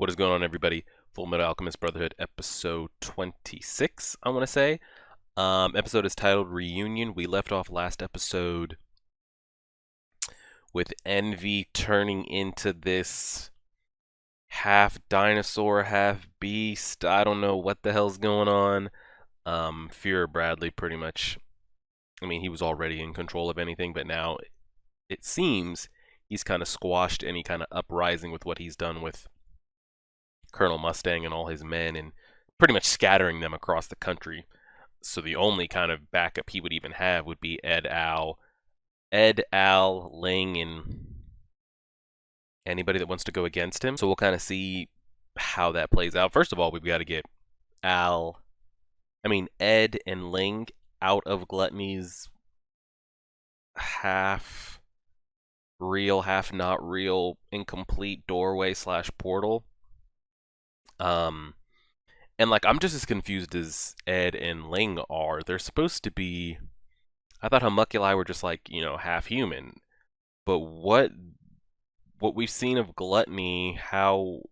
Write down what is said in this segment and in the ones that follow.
What is going on, everybody? Fullmetal Alchemist Brotherhood, episode 26, I want to say. Episode is titled Reunion. We left off last episode with Envy turning into this half dinosaur, half beast. I don't know what the hell's going on. Führer Bradley pretty much, I mean, he was already in control of anything, but now it seems he's kind of squashed any kind of uprising with what he's done with Colonel Mustang and all his men and pretty much scattering them across the country. So the only kind of backup he would even have would be Ed, Al, Ling, and anybody that wants to go against him. So we'll kind of see how that plays out. First of all, we've got to get Ed and Ling out of Gluttony's half real, half not real, incomplete doorway / portal. And like, I'm just as confused as Ed and Ling are. They're supposed to be, I thought homunculi were just like, half human. But what we've seen of Gluttony, how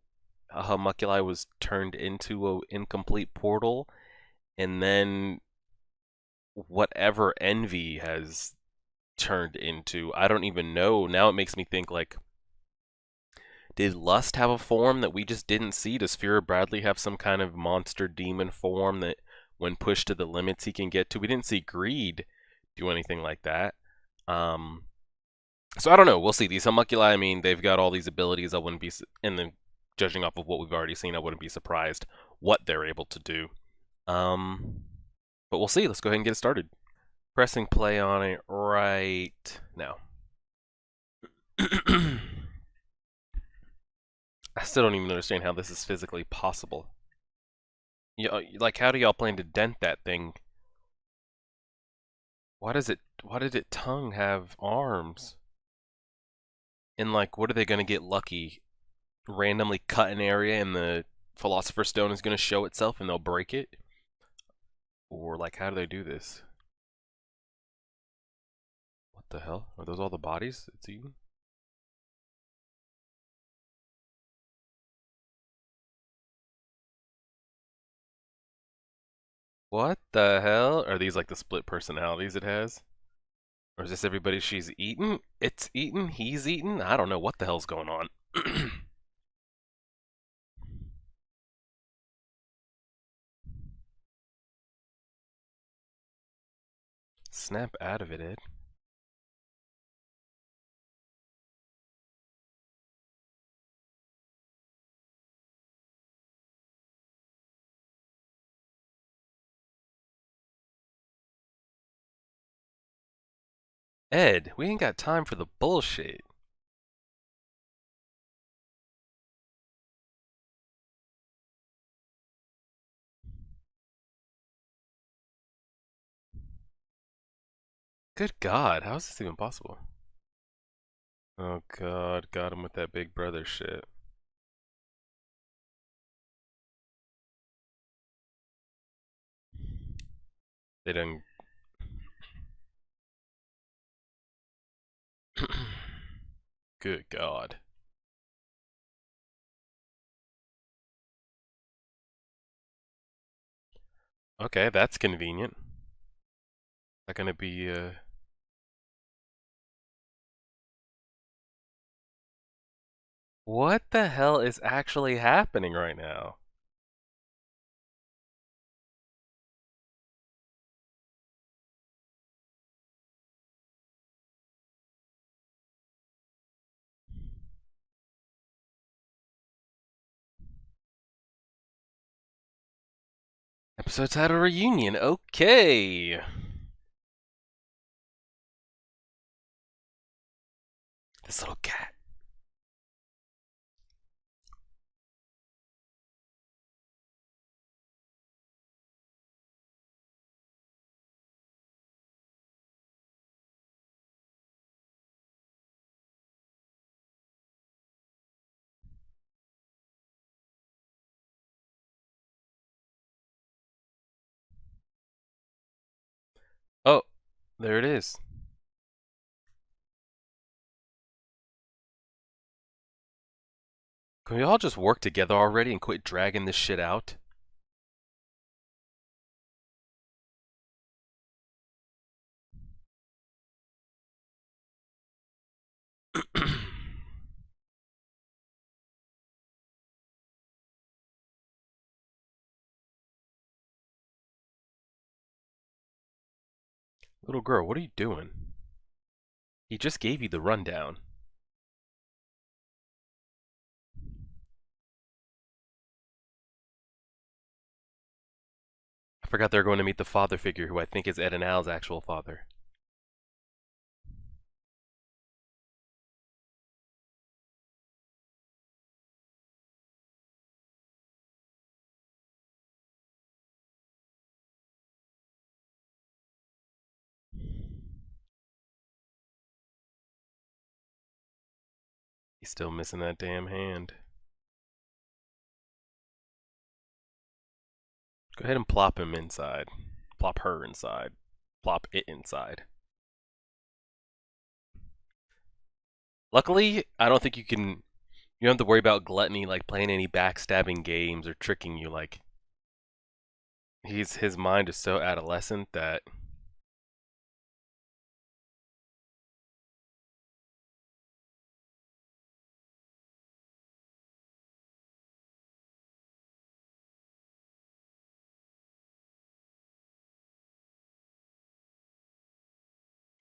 a homunculi was turned into an incomplete portal, and then whatever Envy has turned into, I don't even know. Now it makes me think, like, did Lust have a form that we just didn't see? Does Führer Bradley have some kind of monster demon form that when pushed to the limits he can get to? We didn't see Greed do anything like that. So I don't know. We'll see. These homunculi, I mean, they've got all these abilities. I wouldn't be, and then judging off of what we've already seen, I wouldn't be surprised what they're able to do. But we'll see. Let's go ahead and get it started. Pressing play on it right now. I still don't even understand how this is physically possible. Like, how do y'all plan to dent that thing? Why did it tongue have arms? And like, what are they gonna get lucky? Randomly cut an area and the Philosopher's Stone is gonna show itself and they'll break it? Or like, how do they do this? What the hell? Are those all the bodies it's eating? What the hell? Are these like the split personalities it has? Or is this everybody she's eaten? It's eaten? He's eaten? I don't know what the hell's going on. Snap out of it, Ed. Ed, we ain't got time for the bullshit. Good God, how is this even possible? Oh God, got him with that big brother shit. They done. Good God. Okay, that's convenient. That gonna be What the hell is actually happening right now? Episode title Reunion. Okay. This little cat. Oh, there it is. Can we all just work together already and quit dragging this shit out? Little girl, what are you doing? He just gave you the rundown. I forgot they're going to meet the father figure who I think is Ed and Al's actual father. He's still missing that damn hand. Go ahead and plop him inside. Plop her inside. Plop it inside. Luckily, I don't think you can. You don't have to worry about Gluttony like playing any backstabbing games or tricking you. Like his mind is so adolescent that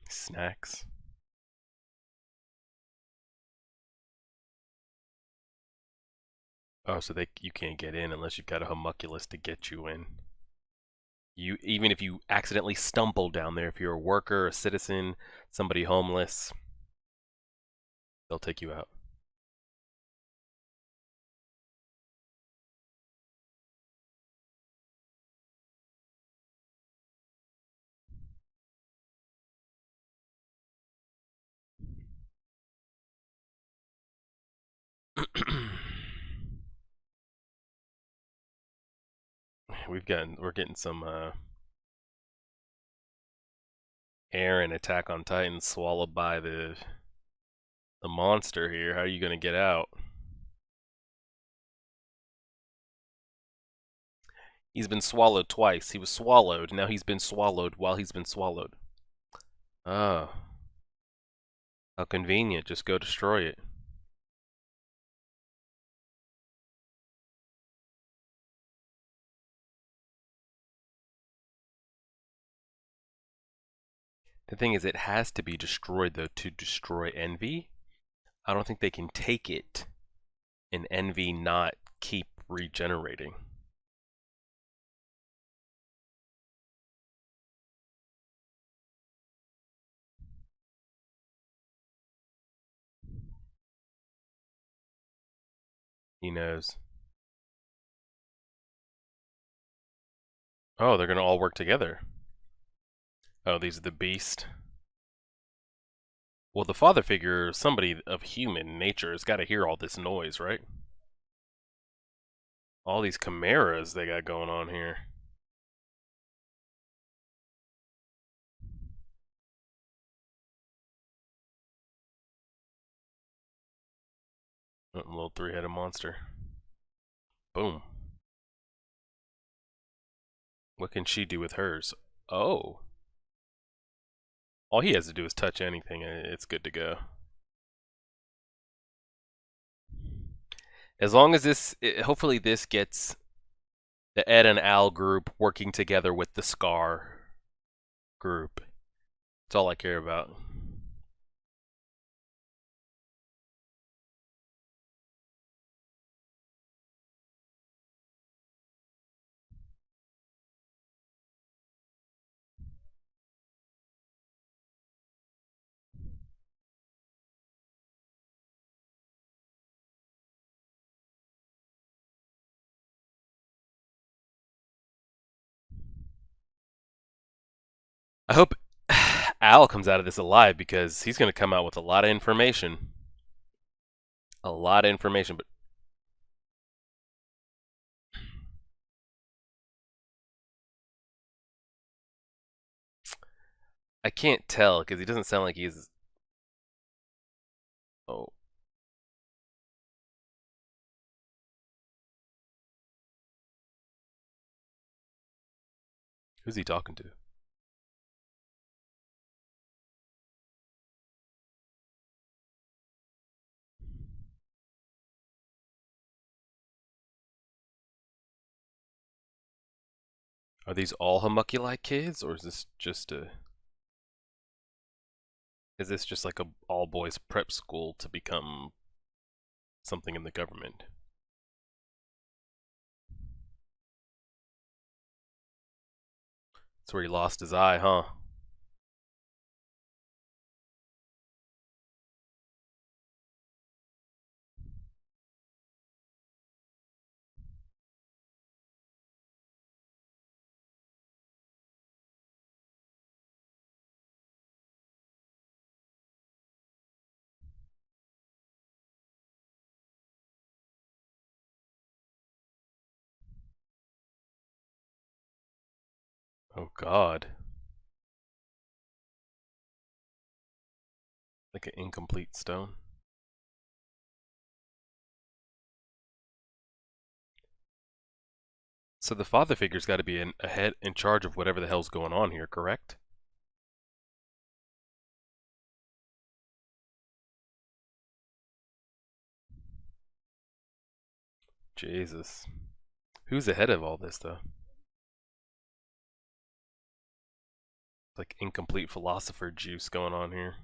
snacks. Oh, so you can't get in unless you've got a homunculus to get you in. You even if you accidentally stumble down there, if you're a worker, a citizen, somebody homeless, they'll take you out. We're getting some air and Attack on Titan swallowed by the monster here. How are you gonna get out? He's been swallowed twice. He was swallowed. Now he's been swallowed while he's been swallowed. Oh, how convenient. Just go destroy it. The thing is, it has to be destroyed, though, to destroy Envy. I don't think they can take it and Envy not keep regenerating. He knows. Oh, they're gonna all work together. Oh, these are the beast. Well, the father figure, somebody of human nature, has got to hear all this noise, right? All these chimeras they got going on here. A little three-headed monster. Boom. What can she do with hers? Oh. All he has to do is touch anything and it's good to go. As long as hopefully this gets the Ed and Al group working together with the Scar group. That's all I care about. I hope Al comes out of this alive because he's going to come out with a lot of information. A lot of information, but I can't tell because he doesn't sound like he's. Oh, Who's he talking to? Are these all homunculi kids, or is this just like a all boys prep school to become something in the government? That's where he lost his eye, huh? Oh God. Like an incomplete stone. So the father figure's got to be a head in charge of whatever the hell's going on here, correct? Jesus. Who's ahead of all this, though? Like incomplete philosopher juice going on here.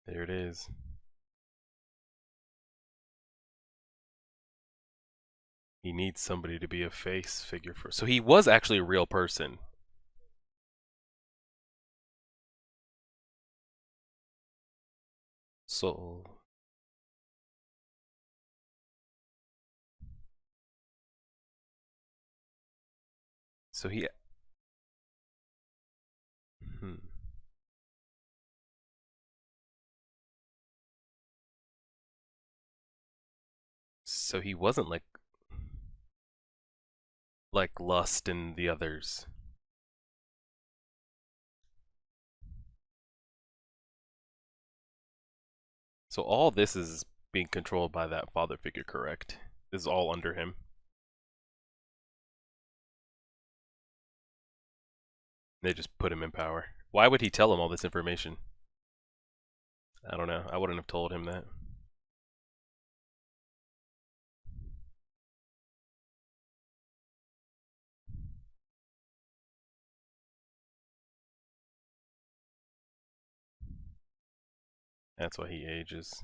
There it is. He needs somebody to be a face figure for. So he was actually a real person. So, so he, hmm. So he wasn't like Lust and the others. So all this is being controlled by that father figure, correct? This is all under him. They just put him in power. Why would he tell him all this information? I don't know. I wouldn't have told him that. That's why he ages.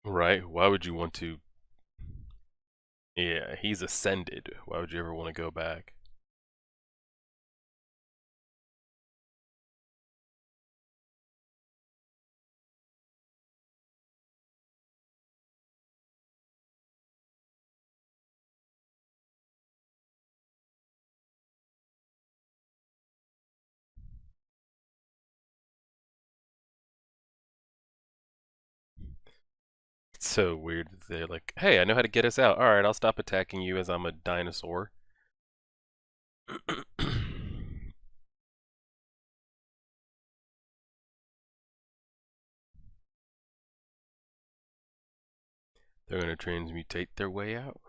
Right? Why would you want to? Yeah, he's ascended. Why would you ever want to go back? It's so weird that they're like, hey, I know how to get us out. Alright, I'll stop attacking you as I'm a dinosaur. They're gonna transmutate their way out.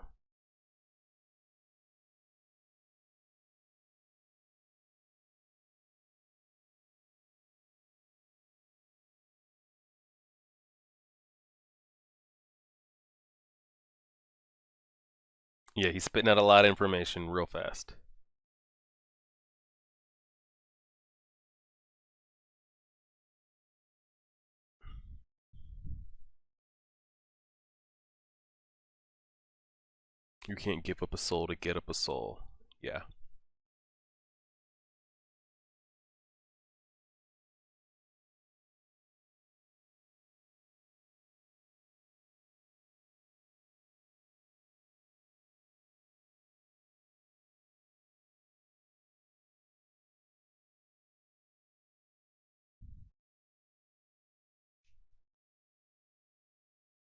Yeah, he's spitting out a lot of information real fast. You can't give up a soul to get up a soul. Yeah.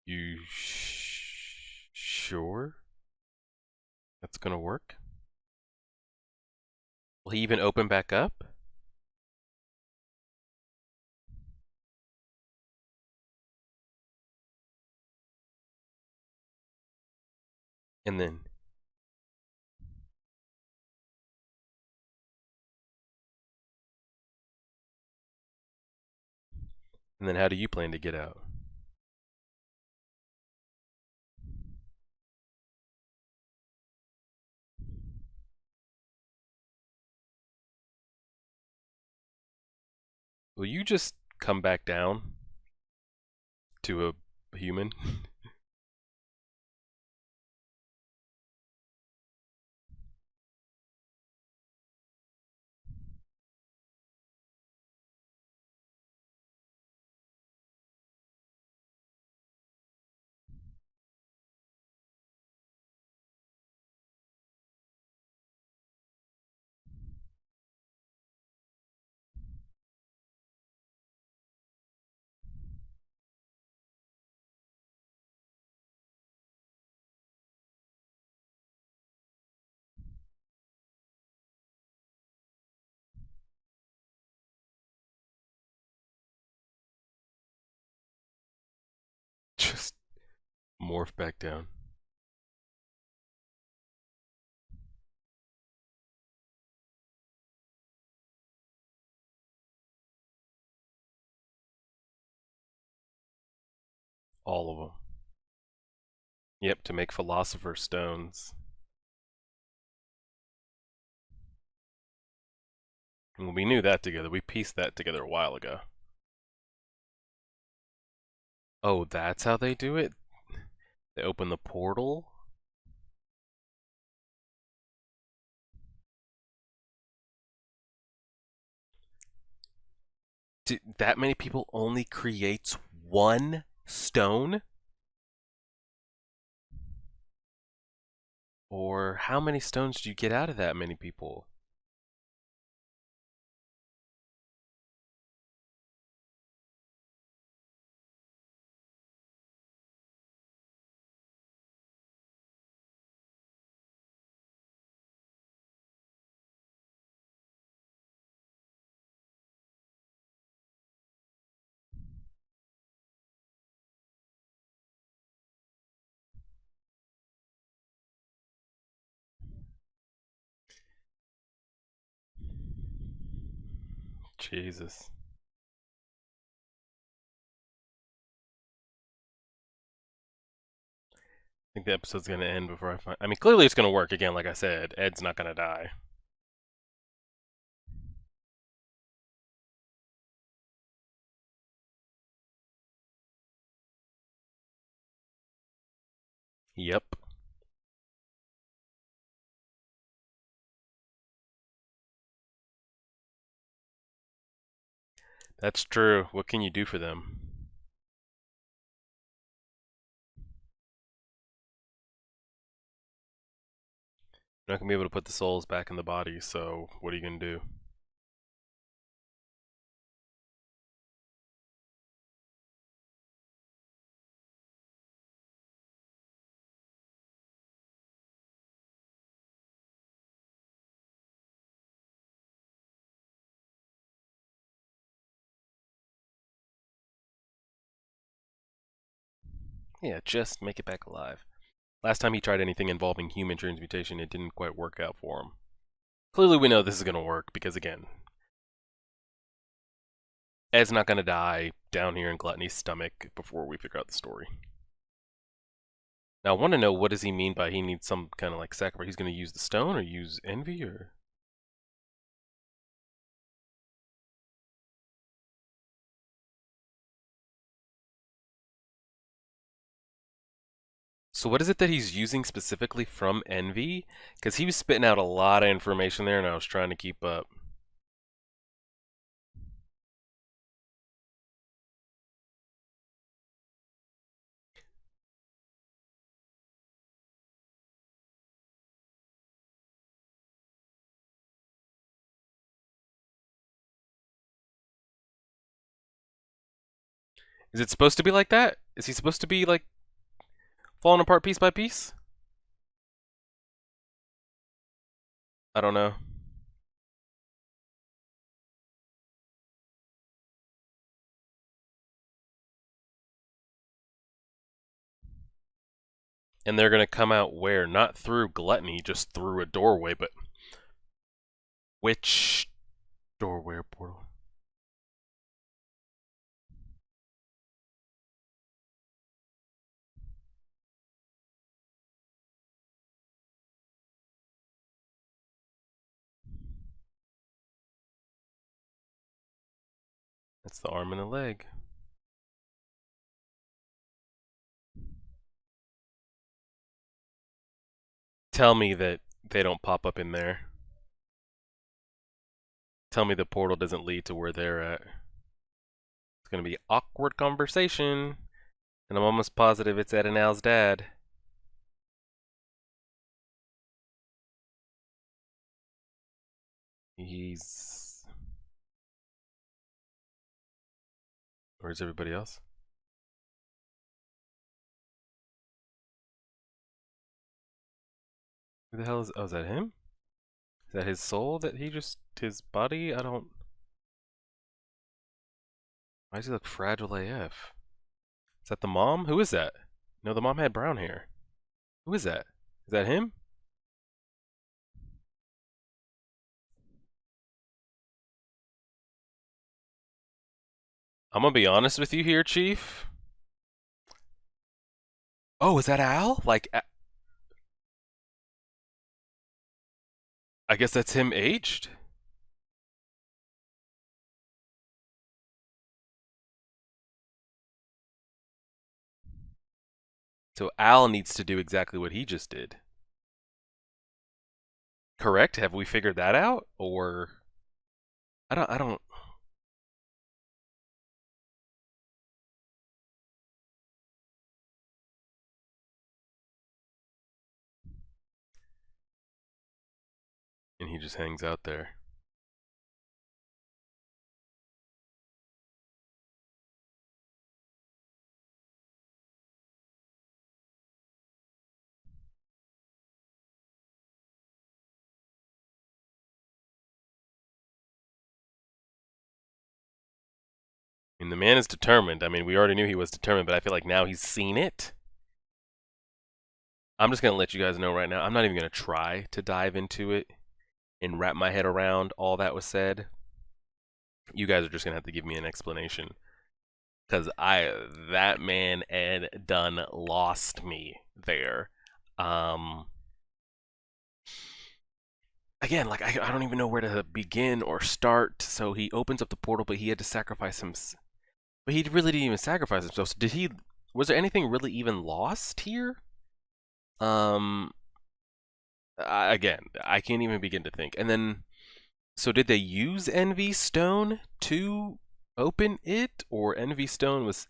You sure? That's gonna work? Will he even open back up? And then, how do you plan to get out? Will you just come back down to a human? Just morph back down. All of them. Yep, to make philosopher's stones. And we knew that together. We pieced that together a while ago. Oh, that's how they do it? They open the portal? That many people only creates one stone? Or how many stones do you get out of that many people? Jesus. I think the episode's gonna end before I find. I mean, clearly it's gonna work again. Like I said, Ed's not gonna die. Yep, that's true. What can you do for them? You're not gonna be able to put the souls back in the body. So what are you gonna do? Yeah, just make it back alive. Last time he tried anything involving human transmutation, it didn't quite work out for him. Clearly, we know this is gonna work because again, Ed's not gonna die down here in Gluttony's stomach before we figure out the story. Now, I want to know, what does he mean by he needs some kind of like sacrifice? He's gonna use the stone or use envy or? So what is it that he's using specifically from envy? Because he was spitting out a lot of information there, and I was trying to keep up. Is it supposed to be like that? Is he supposed to be like falling apart piece by piece? I don't know. And they're gonna come out where? Not through Gluttony, just through a doorway, but which doorway or portal? That's the arm and the leg. Tell me that they don't pop up in there. Tell me the portal doesn't lead to where they're at. It's gonna be awkward conversation, and I'm almost positive it's Ed and Al's dad. He's... Where's everybody else? Who the hell is... Oh, is that him? Is that his soul that he just... His body? I don't... Why does he look fragile AF? Is that the mom? Who is that? No, the mom had brown hair. Who is that? Is that him? I'm gonna be honest with you here, Chief. Oh, is that Al? Like, I guess that's him aged? So Al needs to do exactly what he just did. Correct? Have we figured that out? Or... I don't... And he just hangs out there. I mean, the man is determined. I mean, we already knew he was determined, but I feel like now he's seen it. I'm just going to let you guys know right now, I'm not even going to try to dive into it and wrap my head around all that was said. You guys are just going to have to give me an explanation. Because that man, Ed, done lost me there. Again, like, I don't even know where to begin or start. So he opens up the portal, but he had to sacrifice himself. But he really didn't even sacrifice himself. So did he... Was there anything really even lost here? Again, I can't even begin to think. And then, so did they use Envy Stone to open it? Or Envy Stone was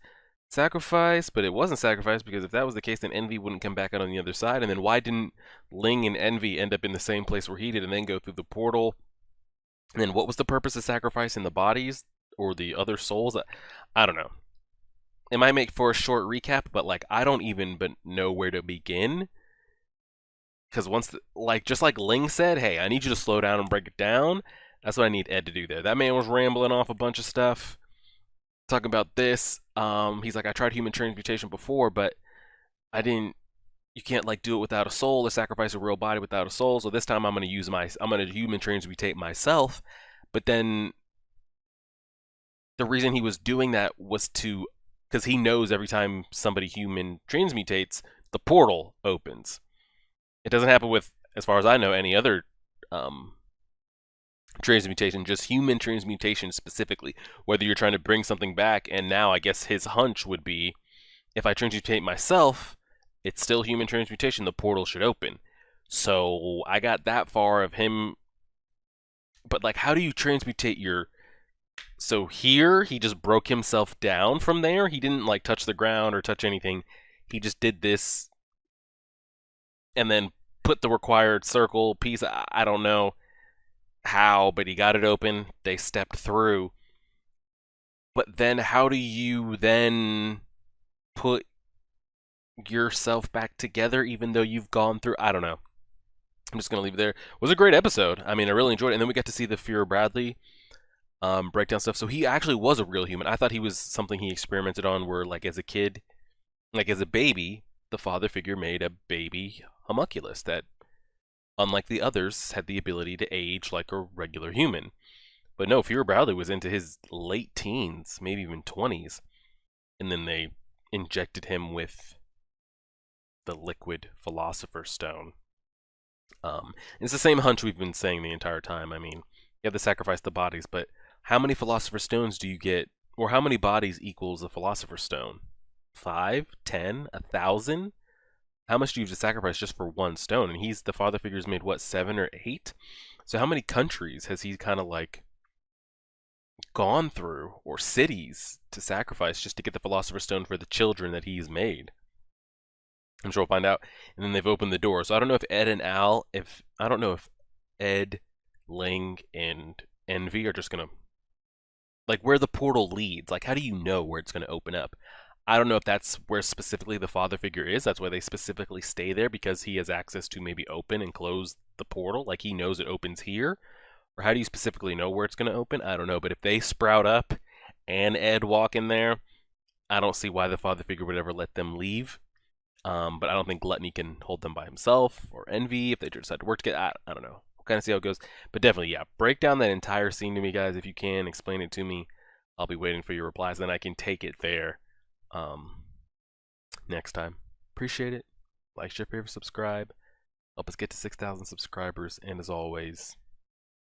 sacrificed, but it wasn't sacrificed, because if that was the case, then Envy wouldn't come back out on the other side. And then why didn't Ling and Envy end up in the same place where he did and then go through the portal? And then what was the purpose of sacrificing the bodies or the other souls? I don't know. It might make for a short recap, but like I don't even know where to begin. Because just like Ling said, hey, I need you to slow down and break it down. That's what I need Ed to do there. That man was rambling off a bunch of stuff, talking about this. He's like, I tried human transmutation before, but I didn't. You can't like do it without a soul or sacrifice a real body without a soul. So this time I'm gonna human transmutate myself. But then the reason he was doing that was because he knows every time somebody human transmutates, the portal opens. It doesn't happen with, as far as I know, any other transmutation, just human transmutation specifically. Whether you're trying to bring something back, and now I guess his hunch would be, if I transmutate myself, it's still human transmutation, the portal should open. So I got that far of him, but like, how do you transmutate your... So here, he just broke himself down from there. He didn't like touch the ground or touch anything. He just did this and then put the required circle piece. I don't know how, but he got it open. They stepped through. But then how do you then put yourself back together even though you've gone through... I don't know. I'm just gonna leave it there. It was a great episode. I mean, I really enjoyed it. And then we got to see the Fear Bradley breakdown stuff. So he actually was a real human. I thought he was something he experimented on, where like as a kid, like as a baby, the father figure made a baby homunculus that, unlike the others, had the ability to age like a regular human. But no, Fear Bradley was into his late teens, maybe even 20s, and then they injected him with the liquid Philosopher's Stone. It's the same hunch we've been saying the entire time. I mean, you have to sacrifice the bodies, but how many Philosopher's Stones do you get, or how many bodies equals a Philosopher's Stone? 5, 10, 1,000? How much do you have to sacrifice just for one stone? And the father figure's made what, 7 or 8? So how many countries has he kind of like gone through, or cities, to sacrifice just to get the Philosopher's Stone for the children that he's made? I'm sure we'll find out. And then they've opened the door. So I don't know if Ed and Al, if I don't know if Ed, Ling, and Envy are just gonna, like, where the portal leads. Like, how do you know where it's gonna open up? I don't know if that's where specifically the father figure is. That's why they specifically stay there, because he has access to maybe open and close the portal. Like, he knows it opens here. Or how do you specifically know where it's gonna open? I don't know. But if they sprout up and Ed walk in there, I don't see why the father figure would ever let them leave. But I don't think Gluttony can hold them by himself, or Envy, if they decide to work together. I don't know. We'll kind of see how it goes. But definitely, yeah, break down that entire scene to me, guys, if you can. Explain it to me. I'll be waiting for your replies. Then I can take it there next time. Appreciate it. Like, share, favorite, subscribe. Help us get to 6,000 subscribers. And as always,